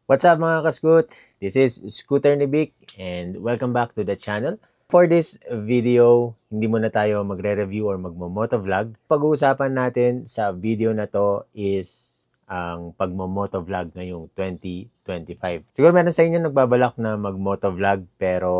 What's up mga kascoot? This is Scooter ni Vic and welcome back to the channel. For this video, hindi muna tayo magre-review or magmo-motovlog. Pag-uusapan natin sa video na to is ang pagmo-motovlog ngayong 2025. Siguro meron sa inyo nagbabalak na mag-motovlog pero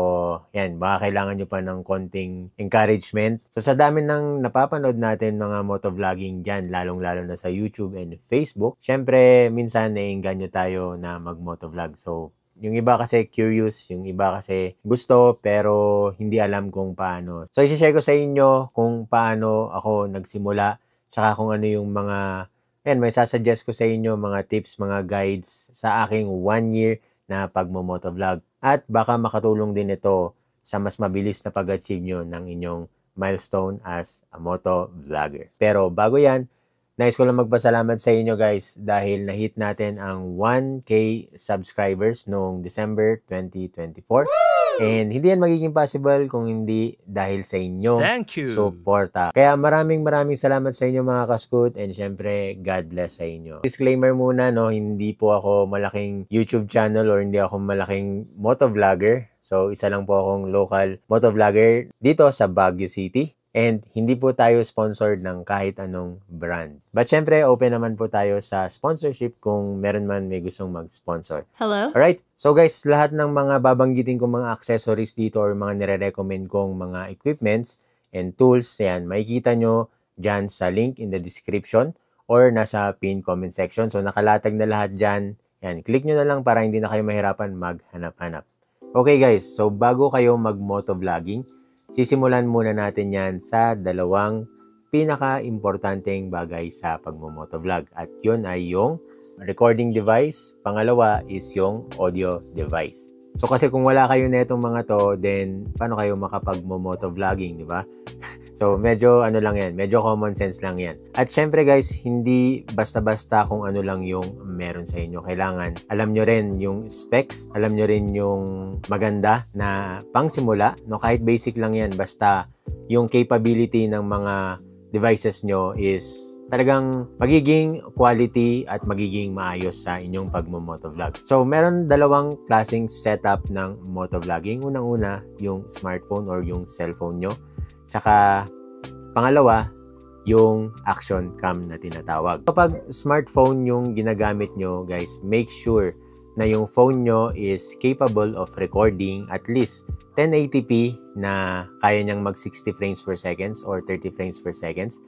yan, baka kailangan nyo pa ng konting encouragement. So sa dami ng napapanood natin mga motovlogging dyan, lalong-lalo na sa YouTube and Facebook, syempre minsan naiinganyo tayo na mag-motovlog. So yung iba kasi curious, yung iba kasi gusto pero hindi alam kung paano. So i-share ko sa inyo kung paano ako nagsimula, tsaka kung ano yung mga may sasuggest ko sa inyo mga tips, mga guides sa aking 1 year na pagmo-motovlog. At baka makatulong din ito sa mas mabilis na pag-achieve nyo ng inyong milestone as a motovlogger. Pero bago yan, nais ko lang magpasalamat sa inyo guys dahil na-hit natin ang 1K subscribers noong December 2024. And hindi yan magiging possible kung hindi dahil sa inyong suporta. Kaya maraming salamat sa inyo mga kascoot and syempre God bless sa inyo. Disclaimer muna, no, hindi po ako malaking YouTube channel or hindi ako malaking motovlogger. So isa lang po akong local motovlogger dito sa Baguio City. And hindi po tayo sponsored ng kahit anong brand. But syempre, open naman po tayo sa sponsorship kung meron man may gustong mag-sponsor. Hello? Alright, so guys, lahat ng mga babanggitin kong mga accessories dito or mga nire-recommend kong mga equipments and tools, yan, makikita nyo dyan sa link in the description or nasa pin comment section. So nakalatag na lahat dyan. Yan, click nyo na lang para hindi na kayo mahirapan maghanap-hanap. Okay guys, so bago kayo mag-motovlogging, sisimulan muna natin yan sa dalawang pinaka-importanteng bagay sa pagmo-motovlog. At yun ay yung recording device. Pangalawa is yung audio device. So kasi kung wala kayo netong mga to, then paano kayo makapag-motovlogging, di ba? So medyo ano lang yan, medyo common sense lang yan. At syempre guys, hindi basta-basta kung ano lang yung meron sa inyo. Kailangan alam nyo rin yung specs, alam nyo rin yung maganda na pangsimula. No, kahit basic lang yan, basta yung capability ng mga devices nyo is talagang magiging quality at magiging maayos sa inyong pagmo-motovlog. So, meron dalawang klaseng setup ng motovlogging. Unang-una, yung smartphone or yung cellphone nyo. Tsaka, pangalawa, yung action cam na tinatawag. Kapag smartphone yung ginagamit nyo, guys, make sure na yung phone nyo is capable of recording at least 1080p na kaya niyang mag 60 frames per seconds or 30 frames per seconds.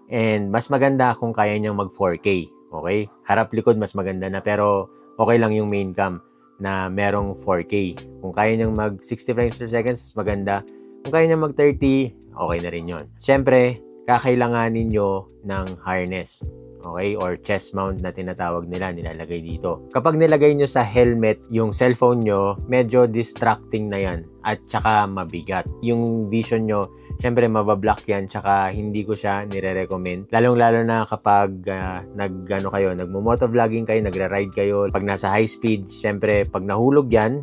And mas maganda kung kaya niyang mag 4K. Okay? Harap-likod mas maganda na pero okay lang yung main cam na merong 4K. Kung kaya niyang mag 60 frames per seconds, mas maganda. Kung kaya niyang mag 30, okay na rin yun. Siyempre, kakailanganin nyo ng harness. Okay? Or chest mount na tinatawag nila, nilalagay dito. Kapag nilagay nyo sa helmet yung cellphone nyo, medyo distracting na yan at tsaka mabigat. Yung vision nyo, syempre mabablock yan, tsaka hindi ko siya nire-recommend. Lalong-lalo na kapag nagmo-motovlogging kayo, nagra-ride kayo, pag nasa high speed, syempre pag nahulog yan,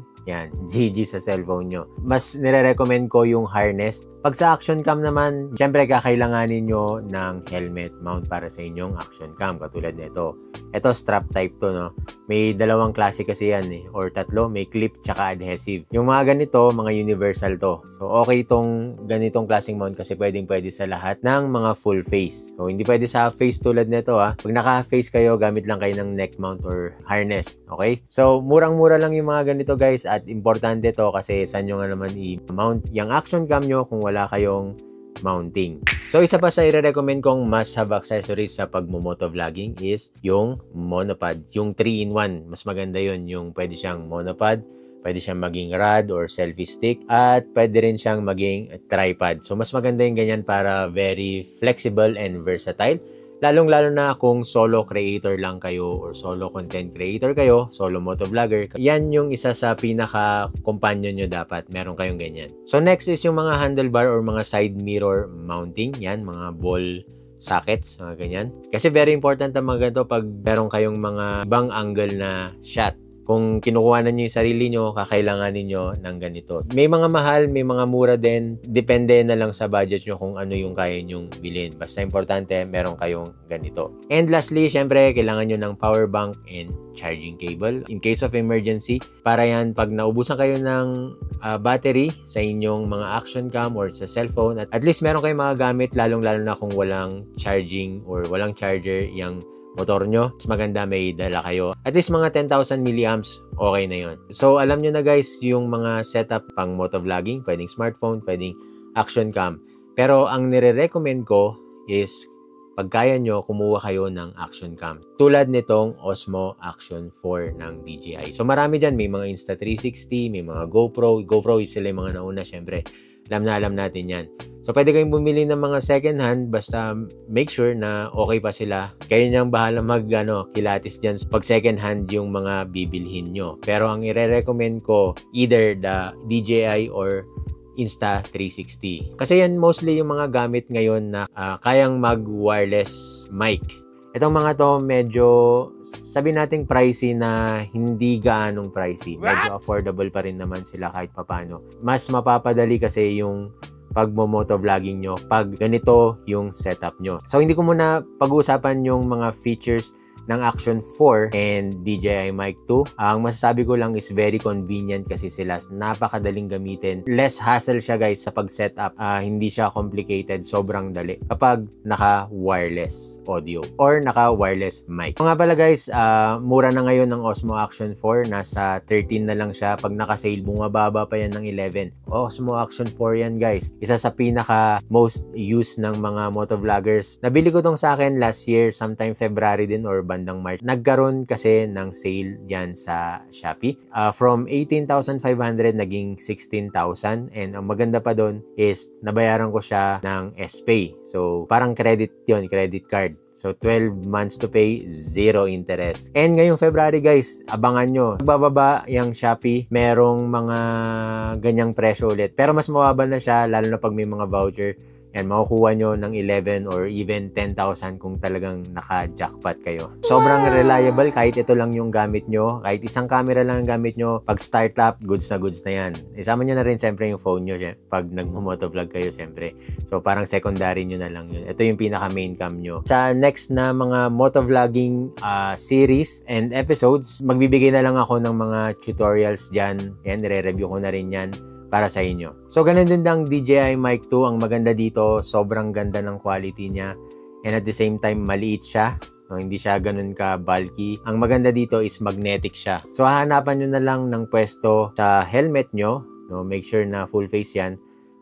GG sa cellphone nyo. Mas nire-recommend ko yung harness. Pag sa action cam naman, syempre kakailanganin nyo ng helmet mount para sa inyong action cam. Katulad nito. Ito strap type to, no? May dalawang klase kasi yan or tatlo. May clip tsaka adhesive. Yung mga ganito, mga universal to. So okay itong ganitong klaseng mount kasi pwede sa lahat ng mga full face. So hindi pwede sa face tulad nito ha. Pag naka-face kayo, gamit lang kayo ng neck mount or harness. Okay? So murang-mura lang yung mga ganito guys at importante to kasi saan nyo nga naman i-mount yung action cam nyo kung wala kayong mounting. So isa pa sa i-recommend kong must-have accessories sa pagmo-motovlogging is yung monopod, yung 3-in-1. Mas maganda yun, yung pwede siyang monopod, pwede siyang maging rod or selfie stick, at pwede rin siyang maging tripod. So mas maganda yung ganyan para very flexible and versatile. Lalong-lalo na kung solo creator lang kayo or solo content creator kayo, solo motovlogger, yan yung isa sa pinaka-companion nyo dapat. Meron kayong ganyan. So next is yung mga handlebar or mga side mirror mounting. Yan, mga ball sockets, mga ganyan. Kasi very important ang mga ganito pag meron kayong mga ibang angle na shot. kung kinukuha na nyo yung sarili nyo, kakailanganin nyo ng ganito. May mga mahal, may mga mura din. Depende na lang sa budget nyo kung ano yung kaya nyong bilhin. Basta importante, meron kayong ganito. And lastly, syempre, kailangan nyo ng power bank and charging cable. In case of emergency, para yan pag naubusan kayo ng battery sa inyong mga action cam or sa cellphone, at least meron kayong mga gamit, lalong-lalo na kung walang charging or walang charger yung motor nyo, mas maganda may dala kayo. At least mga 10,000 milliamps, okay na yon. So, alam nyo na guys, yung mga setup pang motovlogging, pwedeng smartphone, pwedeng action cam. Pero ang nire-recommend ko is, pag kaya nyo, kumuha kayo ng action cam. Tulad nitong Osmo Action 4 ng DJI. So, marami dyan. May mga Insta360, may mga GoPro. GoPro is sila yung mga nauna, syempre. Alam natin yan. So, pwede kayong bumili ng mga second hand, basta make sure na okay pa sila. Kayo niyang bahala kilatis dyan pag second hand yung mga bibilhin nyo. Pero ang ire-recommend ko, either the DJI or Insta360. Kasi yan mostly yung mga gamit ngayon na kayang mag-wireless mic. Itong mga to medyo, sabi nating pricey na hindi gaanong pricey. Medyo affordable pa rin naman sila kahit papano. Mas mapapadali kasi yung pagmo-motovlogging nyo pag ganito yung setup nyo. So, hindi ko muna pag-uusapan yung mga features ng Action 4 and DJI Mic 2. Ang masasabi ko lang is very convenient kasi sila. Napakadaling gamitin. Less hassle siya guys sa pag-setup. Hindi siya complicated. Sobrang dali. Kapag naka-wireless audio or naka-wireless mic. Nga pala guys, mura na ngayon ng Osmo Action 4. Nasa 13 na lang siya. Pag naka-sale, bumababa pa yan ng 11. Osmo Action 4 yan guys. Isa sa pinaka most used ng mga motovloggers. Nabili ko tong sa akin last year, sometime February din or bandang March. Nagkaroon kasi ng sale yan sa Shopee. From 18,500 naging 16,000 and ang maganda pa doon is nabayaran ko siya ng SPay. So parang credit yon, credit card. So 12 months to pay, 0 interest. And ngayong February guys, abangan nyo. Magbababa yung Shopee, merong mga ganyang presyo ulit. Pero mas mababa na siya, lalo na pag may mga voucher. Yan, makukuha nyo ng 11 or even 10,000 kung talagang naka-jackpot kayo. Sobrang reliable kahit ito lang yung gamit nyo. Kahit isang camera lang ang gamit nyo, pag start up, goods na yan. Isama nyo na rin siyempre yung phone nyo pag nagmo-motovlog kayo siyempre. So parang secondary nyo na lang yun. Ito yung pinaka main cam nyo. Sa next na mga motovlogging series and episodes, magbibigay na lang ako ng mga tutorials dyan. Yan, nire-review ko na rin yan para sa inyo. So, ganun din ang DJI Mic 2. Ang maganda dito, sobrang ganda ng quality niya. And at the same time, maliit siya. No, hindi siya ganun ka bulky. Ang maganda dito is magnetic siya. So, hahanapan nyo na lang ng pwesto sa helmet nyo. No, make sure na full face yan.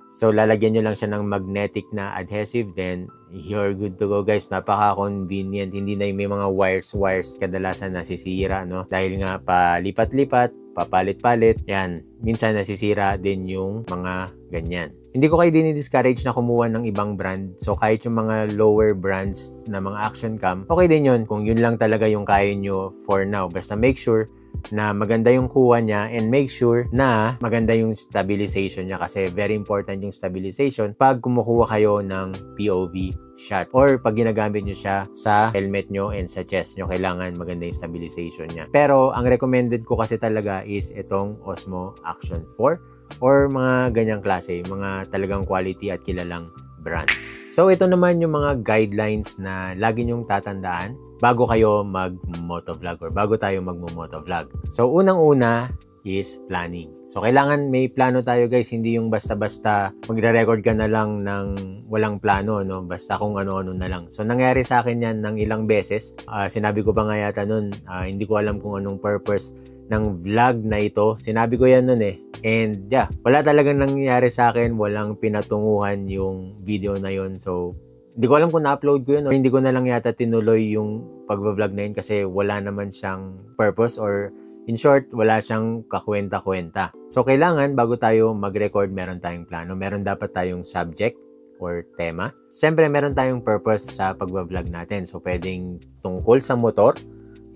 So, lalagyan nyo lang siya ng magnetic na adhesive. Then, you're good to go guys. Napaka-convenient. Hindi na may mga wires kadalasan nasisira. No? Dahil nga palipat-lipat, papalit-palit. Yan. Minsan nasisira din yung mga ganyan. Hindi ko kayo discourage na kumuha ng ibang brand. So, kahit yung mga lower brands na mga action cam, okay din yun. Kung yun lang talaga yung kaya nyo for now. Basta make sure na maganda yung kuha niya and make sure na maganda yung stabilization niya kasi very important yung stabilization pag kumukuha kayo ng POV shot or pag ginagamit nyo siya sa helmet nyo and sa chest nyo, kailangan maganda yung stabilization niya. Pero ang recommended ko kasi talaga is itong Osmo Action 4 or mga ganyang klase, mga talagang quality at kilalang brand. So ito naman yung mga guidelines na lagi nyong tatandaan bago kayo mag-motovlog or bago tayo mag-motovlog. So unang-una is planning. So kailangan may plano tayo guys, hindi yung basta-basta magre-record ka na lang ng walang plano, no? Basta kung ano-ano na lang. So nangyari sa akin yan ng ilang beses. Sinabi ko pa nga yata nun, hindi ko alam kung anong purpose ng vlog na ito. Sinabi ko yan nun eh. And yeah, wala talagang nangyari sa akin, walang pinatunguhan yung video na yun. So hindi ko alam kung na-upload ko yun o hindi ko na lang yata tinuloy yung pag-vlog na yun kasi wala naman siyang purpose or in short, wala siyang kakwenta-kwenta. So, kailangan bago tayo mag-record, meron tayong plano. Meron dapat tayong subject or tema. Siyempre, meron tayong purpose sa pag-vlog natin. So, pwedeng tungkol sa motor.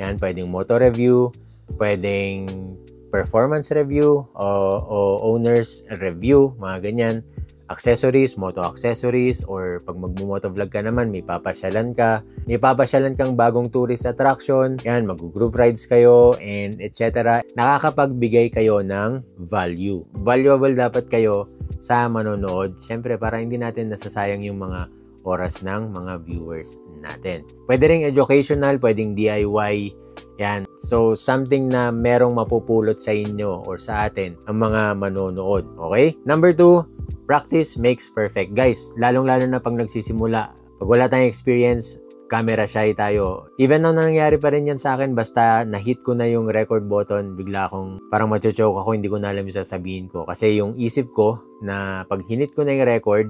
Yan, pwedeng motor review. Pwedeng performance review o owner's review. Mga ganyan. accessories, moto accessories, or pag magmo-motovlog ka naman, may papasyalan kang bagong tourist attraction, yan, mag-group rides kayo, and etc. Nakakapagbigay kayo ng value. Valuable dapat kayo sa manonood. Siyempre, para hindi natin nasasayang yung mga oras ng mga viewers natin. Pwede ring educational, pwedeng DIY, yan. So, something na merong mapupulot sa inyo or sa atin ang mga manonood. Okay? Number 2, practice makes perfect. Guys, lalong-lalo na pag nagsisimula, pag wala tayong experience, camera shy tayo. Even though nangyayari pa rin yan sa akin, basta na-hit ko na yung record button, bigla akong parang machochoke ako, hindi ko na alam yung sasabihin ko. Kasi yung isip ko na pag hinit ko na yung record,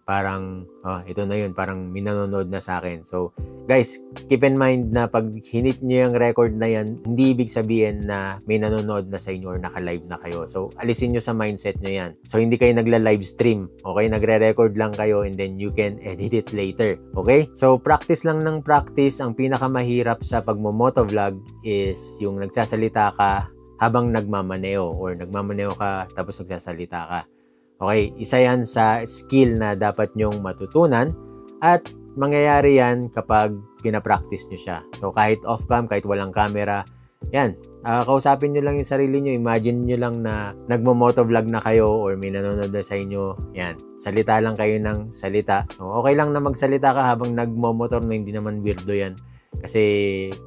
parang, ito na yun, parang minanonood na sa akin. So, guys, keep in mind na pag hinit nyo yung record na yan, hindi ibig sabihin na may nanonood na sa inyo or naka-live na kayo. So, alisin nyo sa mindset nyo yan. So, hindi kayo nagla-live stream. Okay? Nagre-record lang kayo and then you can edit it later. Okay? So, practice lang ng practice. Ang pinakamahirap sa pagmo-motovlog is yung nagsasalita ka habang nagmamaneo or nagmamaneo ka tapos nagsasalita ka. Okay, isa yan sa skill na dapat nyong matutunan at mangyayari yan kapag pinapractice nyo siya. So, kahit off-cam, kahit walang camera, yan. Kausapin nyo lang yung sarili nyo. Imagine nyo lang na nagmo-motovlog na kayo or may nanonood na sa inyo. Yan. Salita lang kayo ng salita. So, okay lang na magsalita ka habang nagmo-motor na hindi naman weirdo yan. Kasi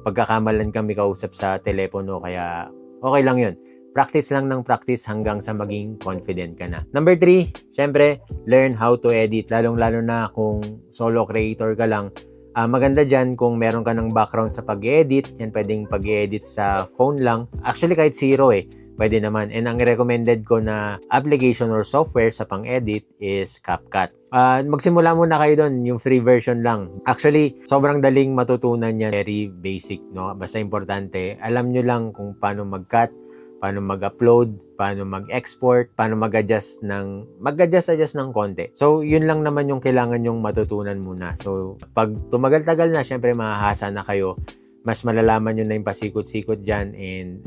pagkakamalan kami kausap sa telepono, kaya okay lang yun. Practice lang ng practice hanggang sa maging confident ka na. Number 3, syempre, learn how to edit. Lalong-lalo na kung solo creator ka lang. Maganda dyan kung meron ka ng background sa pag-edit. Yan, pwedeng pag-edit sa phone lang. Actually, kahit zero pwede naman. And ang recommended ko na application or software sa pang-edit is CapCut. Magsimula muna kayo doon, yung free version lang. Actually, sobrang daling matutunan yan. Very basic, no? Basta importante, alam nyo lang kung paano mag-cut, paano mag-upload, paano mag-export, paano mag-adjust ng konti. So, yun lang naman yung kailangan yung matutunan muna. So, pag tumagal-tagal na, syempre mahahasa na kayo. Mas malalaman nyo na yung pasikot-sikot dyan.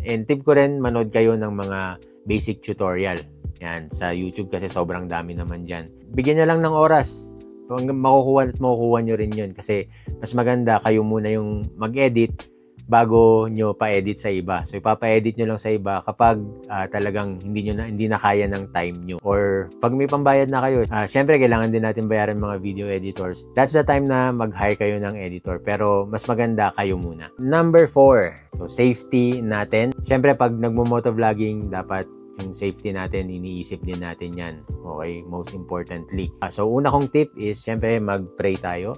And tip ko rin, manood kayo ng mga basic tutorial. Yan, sa YouTube kasi sobrang dami naman dyan. Bigyan nyo lang ng oras. Makukuha nyo rin yun. Kasi mas maganda kayo muna yung mag-edit bago nyo pa-edit sa iba. So, ipapa-edit nyo lang sa iba kapag talagang hindi na kaya ng time nyo. Or pag may pambayad na kayo, syempre kailangan din natin bayaran mga video editors. That's the time na mag-hire kayo ng editor. Pero mas maganda kayo muna. Number 4, so safety natin. Syempre pag nagmo-motovlogging, dapat yung safety natin, iniisip din natin yan. Okay, most importantly. So, una kong tip is, syempre, mag-pray tayo.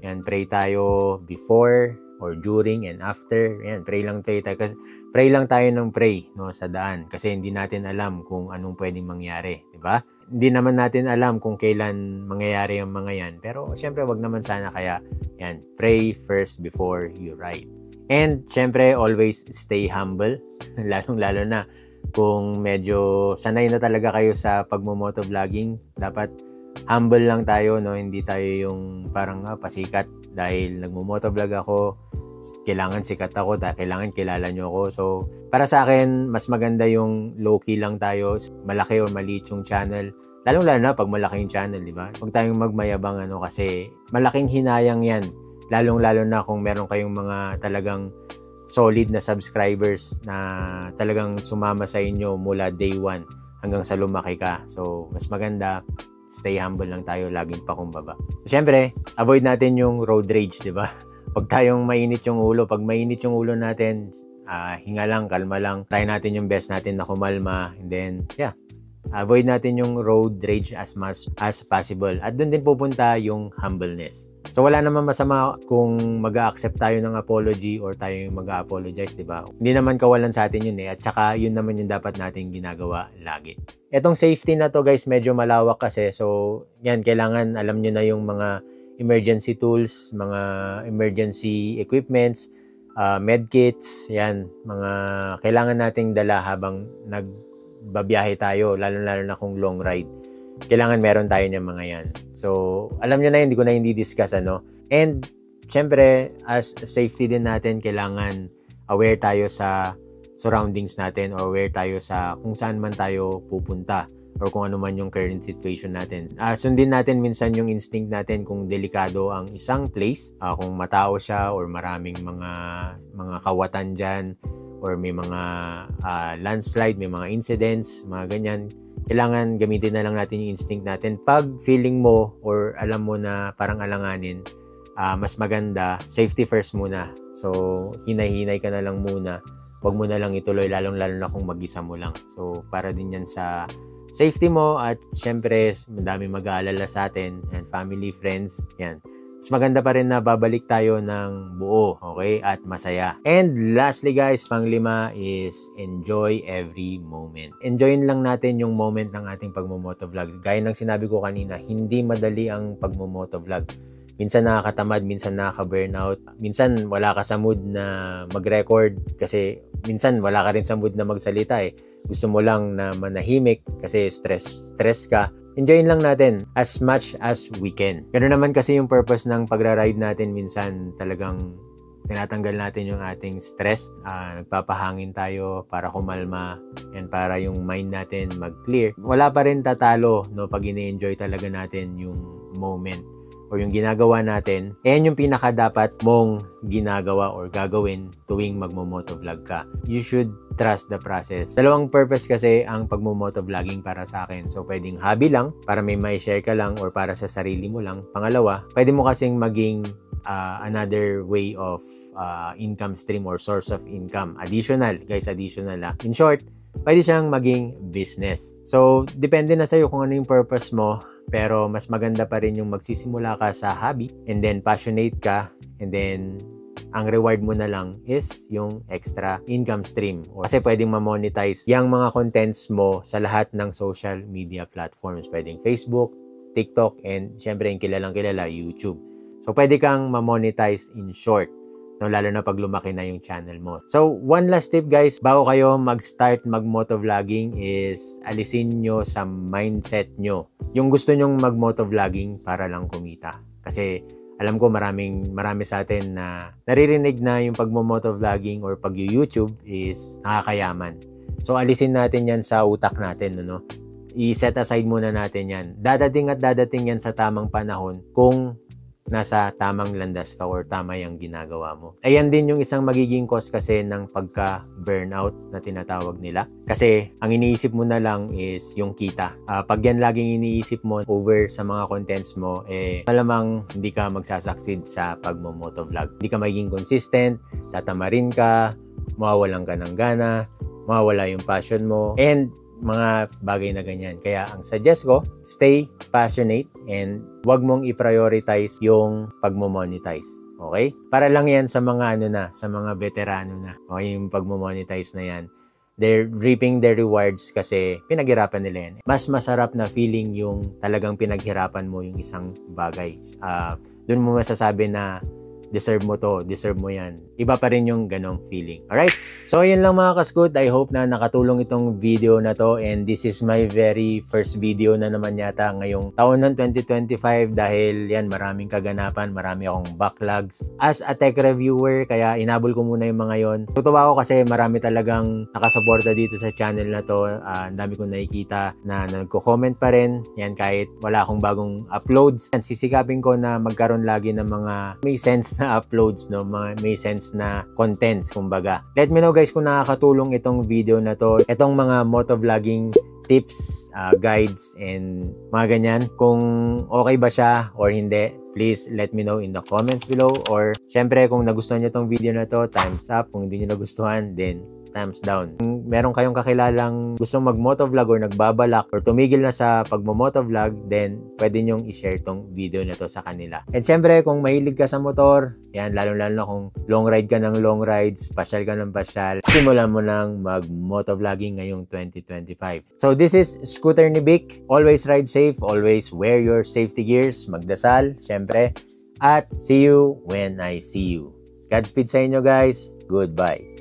Yan, pray tayo before or during and after. Yan, pray lang tayo ng pray, no, sa daan. Kasi hindi natin alam kung anong pwedeng mangyari. Diba? Hindi naman natin alam kung kailan mangyayari ang mga yan. Pero, syempre, wag naman sana. Kaya, yan, pray first before you ride. And, syempre, always stay humble. Lalong-lalo na kung medyo sanay na talaga kayo sa pagmo-motovlogging, dapat humble lang tayo, no? Hindi tayo yung parang pasikat dahil nagmo-motovlog ako, kailangan sikat ako, kailangan kilala nyo ako. So, para sa akin, mas maganda yung low-key lang tayo, malaki o maliit yung channel. Lalong-lalo na pag malaki yung channel, di ba? Huwag tayong magmayabang, kasi malaking hinayang yan. Lalong-lalo na kung meron kayong mga talagang solid na subscribers na talagang sumama sa inyo mula day 1 hanggang sa lumaki ka. So, mas maganda, stay humble lang tayo, laging pakumbaba. Siyempre, avoid natin yung road rage, di ba? Huwag tayong mainit yung ulo. Pag mainit yung ulo natin, hinga lang, kalma lang. Try natin yung best natin na kumalma. And then, avoid natin yung road rage as much as possible. At doon din pupunta yung humbleness. So, wala naman masama kung mag-a-accept tayo ng apology or tayo yung mag-a-apologize, di ba? Hindi naman kawalan sa atin yun At saka, yun naman yung dapat natin ginagawa lagi. Etong safety na to, guys, medyo malawak kasi. So, yan, kailangan alam nyo na yung mga emergency tools, mga emergency equipments, medkits, yan, mga kailangan nating dala habang nagbabiyahe tayo, lalo-lalo na kung long ride. Kailangan meron tayo ng mga yan. So, alam nyo na yun, hindi ko na hindi discuss, And, syempre, as safety din natin, kailangan aware tayo sa surroundings natin or aware tayo sa kung saan man tayo pupunta. or kung ano man yung current situation natin. Sundin natin minsan yung instinct natin kung delikado ang isang place, kung matao siya or maraming mga kawatan dyan, or may mga landslide, may mga incidents, mga ganyan. Kailangan gamitin na lang natin yung instinct natin. Pag feeling mo or alam mo na parang alanganin, mas maganda, safety first muna. So, hinay-hinay ka na lang muna. Huwag mo na lang ituloy, lalong-lalo na kung mag-isa mo lang. So, para din yan sa safety mo, at syempre, madami mag-aalala sa atin, and family, friends, yan. Mas maganda pa rin na babalik tayo ng buo, okay? At masaya. And lastly guys, pang-5 is enjoy every moment. Enjoyin lang natin yung moment ng ating pagmo-motovlog. Gaya ng sinabi ko kanina, hindi madali ang pagmo-motovlog. Minsan nakakatamad, minsan nakaka-burnout, minsan wala ka sa mood na mag-record kasi minsan wala ka rin sa mood na magsalita eh. Gusto mo lang na manahimik kasi stress ka. Enjoyin lang natin as much as we can. Ganoon naman kasi yung purpose ng pagra-ride natin. Minsan talagang tinatanggal natin yung ating stress. Nagpapahangin tayo para kumalma and para yung mind natin mag-clear. Wala pa rin tatalo no, pag ini-enjoy talaga natin yung moment o yung ginagawa natin. Yan yung pinaka dapat mong ginagawa or gagawin tuwing magmo-motovlog ka. You should trust the process. Dalawang purpose kasi ang pagmo-motovlogging para sa akin. So, pwedeng hobby lang, para may share ka lang or para sa sarili mo lang. Pangalawa, pwede mo kasing maging another way of income stream or source of income. Additional, guys, additional. In short, pwede siyang maging business. So, depende na sa'yo kung ano yung purpose mo. Pero mas maganda pa rin yung magsisimula ka sa hobby and then passionate ka and then ang reward mo na lang is yung extra income stream. Kasi pwedeng ma-monetize yung mga contents mo sa lahat ng social media platforms. Pwedeng Facebook, TikTok, and syempre yung kilalang-kilala, YouTube. So pwede kang ma-monetize in short. No, lalo na pag lumaki na yung channel mo. So, one last tip guys, bago kayo mag-start mag-motovlogging is alisin nyo sa mindset nyo yung gusto nyong mag-motovlogging para lang kumita. Kasi alam ko marami sa atin na naririnig na yung pag-motovlogging or pag-YouTube is nakakayaman. So, alisin natin yan sa utak natin. No? I-set aside muna natin yan. Dadating at dadating yan sa tamang panahon kung nasa tamang landas ka or tama yung ginagawa mo. Ayan din yung isang magiging cause kasi ng pagka-burnout na tinatawag nila. Kasi ang iniisip mo na lang is yung kita. Pag yan laging iniisip mo over sa mga contents mo, malamang hindi ka magsasucceed sa pagmo-motovlog. Hindi ka magiging consistent, tatamarin ka, mawawalan ka ng gana, mawawala yung passion mo, and mga bagay na ganyan. Kaya ang suggest ko, stay passionate and wag mong i-prioritize yung pagmo-monetize. Okay? Para lang yan sa mga sa mga veterano na. Okay, yung pagmo-monetize na yan. They're reaping their rewards kasi pinaghirapan nila yan. Mas masarap na feeling yung talagang pinaghirapan mo yung isang bagay. Doon mo masasabi na deserve mo to, deserve mo yan. Iba pa rin yung ganong feeling. Alright? So, yun lang mga kasgood. I hope na nakatulong itong video na to, and this is my very first video na naman yata ngayong taon ng 2025 dahil yan, maraming kaganapan, marami akong backlogs as a tech reviewer, kaya inabol ko muna yung mga yon. Tutuwa ako kasi marami talagang nakasuporta dito sa channel na to. Ang dami kong nakikita na nagko-comment pa rin. Yan, kahit wala akong bagong uploads. Yan, sisikapin ko na magkaroon lagi ng mga may sense na uploads, no? Mga may sense na contents, kumbaga. Let me know guys kung nakakatulong itong video na to. Itong mga motovlogging tips, guides, and mga ganyan. Kung okay ba siya or hindi, please let me know in the comments below. Or syempre kung nagustuhan nyo itong video na to, thumbs up. Kung hindi nyo nagustuhan, then thumbs down. Kung meron kayong kakilalang gustong mag-motovlog or nagbabalak or tumigil na sa pagmo-motovlog, then pwede nyong i-share tong video na to sa kanila. And syempre, kung mahilig ka sa motor, yan, lalo-lalo na kung long ride ka ng long rides, pasyal ka ng pasyal, simulan mo nang mag-motovlogging ngayong 2025. So this is Scooter ni Vic. Always ride safe, always wear your safety gears, magdasal, syempre, at see you when I see you. Godspeed sa inyo guys. Goodbye.